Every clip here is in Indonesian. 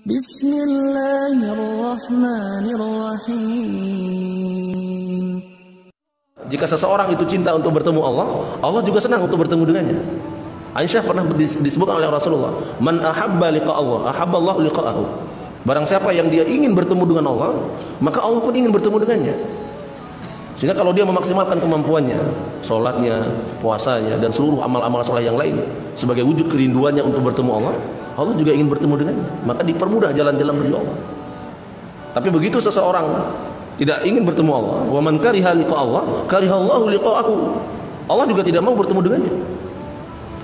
Bismillahirrahmanirrahim. Jika seseorang itu cinta untuk bertemu Allah, Allah juga senang untuk bertemu dengannya. Aisyah pernah disebutkan oleh Rasulullah, "Man ahabba liqa Allah, ahabba Allah liqa'ahu." Barang siapa yang dia ingin bertemu dengan Allah, maka Allah pun ingin bertemu dengannya. Sehingga kalau dia memaksimalkan kemampuannya, sholatnya, puasanya, dan seluruh amal-amal soleh yang lain sebagai wujud kerinduannya untuk bertemu Allah, Allah juga ingin bertemu dengannya. Maka dipermudah jalan-jalan menuju Allah. Tapi begitu seseorang tidak ingin bertemu Allah, wa man kariha liqa Allah, karihallahu liqa'ahu. Allah juga tidak mau bertemu dengannya.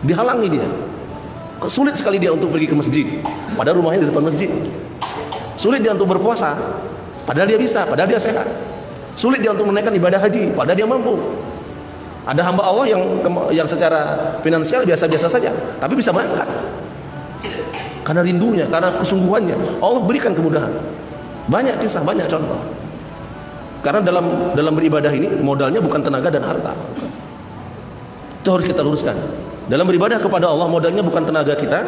Dihalangi dia. Sulit sekali dia untuk pergi ke masjid, padahal rumahnya di depan masjid. Sulit dia untuk berpuasa, padahal dia bisa, padahal dia sehat. Sulit dia untuk menaikkan ibadah haji, padahal dia mampu. Ada hamba Allah yang secara finansial biasa-biasa saja, tapi bisa berangkat. Karena rindunya, karena kesungguhannya, Allah berikan kemudahan. Banyak kisah, banyak contoh. Karena dalam beribadah ini modalnya bukan tenaga dan harta. Itu harus kita luruskan. Dalam beribadah kepada Allah modalnya bukan tenaga kita,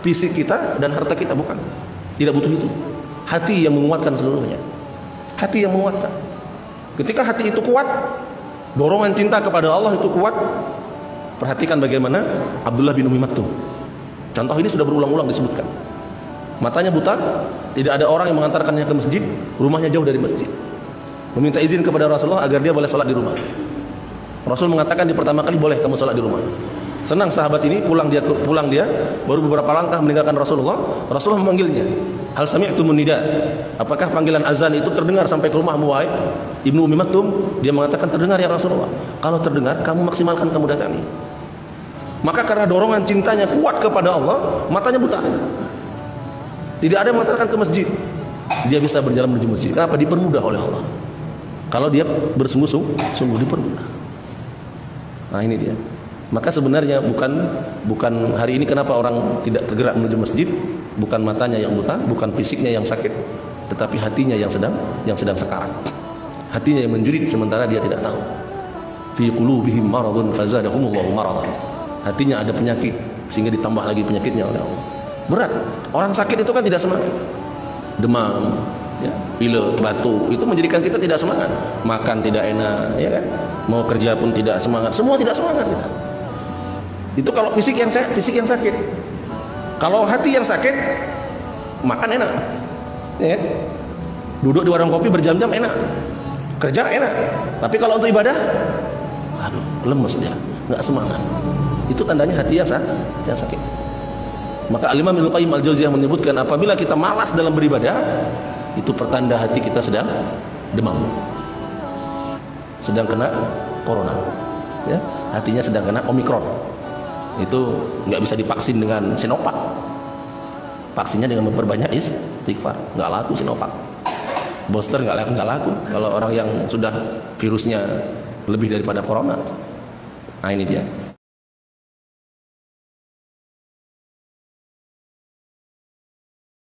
fisik kita, dan harta kita, bukan. Tidak butuh itu. Hati yang menguatkan seluruhnya. Hati yang menguatkan. Ketika hati itu kuat, dorongan cinta kepada Allah itu kuat. Perhatikan bagaimana Abdullah bin Umi Maktum. Contoh ini sudah berulang-ulang disebutkan. Matanya buta, tidak ada orang yang mengantarkannya ke masjid, rumahnya jauh dari masjid. Meminta izin kepada Rasulullah agar dia boleh sholat di rumah. Rasul mengatakan di pertama kali boleh kamu sholat di rumah. Senang sahabat ini, pulang dia baru beberapa langkah meninggalkan Rasulullah. Rasulullah memanggilnya. Hal sami'tumun nida? Apakah panggilan azan itu terdengar sampai ke rumah Wahib Ibnu Umi Maktum? Dia mengatakan terdengar ya Rasulullah. Kalau terdengar, kamu maksimalkan, kamu datangi. Maka karena dorongan cintanya kuat kepada Allah, matanya buta. Tidak ada yang mengantarkan ke masjid. Dia bisa berjalan menuju masjid. Kenapa? Dipermudah oleh Allah. Kalau dia bersungguh-sungguh dipermudah. Nah ini dia. Maka sebenarnya bukan hari ini kenapa orang tidak tergerak menuju masjid, bukan matanya yang buta, bukan fisiknya yang sakit, tetapi hatinya yang sedang sekarat. Hatinya yang menjerit sementara dia tidak tahu. Fi qulubihim maradun fazadahumullahu maradan. Hatinya ada penyakit sehingga ditambah lagi penyakitnya oleh Allah. Berat. Orang sakit itu kan tidak semangat. Demam, ya, pilek, batuk, itu menjadikan kita tidak semangat. Makan tidak enak, ya kan? Mau kerja pun tidak semangat. Semua tidak semangat kita. Itu kalau fisik yang sakit. Kalau hati yang sakit, makan enak, ya kan? Duduk di warung kopi berjam-jam enak, kerja enak. Tapi kalau untuk ibadah, aduh, lemes dia, nggak semangat. Itu tandanya hati yang sakit. Maka Al-Imam Ibnu Qayyim Al-Jauziyah menyebutkan apabila kita malas dalam beribadah, itu pertanda hati kita sedang demam, sedang kena corona, ya, hatinya sedang kena Omikron. Itu nggak bisa divaksin dengan Sinovac. Vaksinnya dengan memperbanyak istighfar. Nggak laku Sinovac. Booster nggak laku kalau orang yang sudah virusnya lebih daripada corona. Nah ini dia.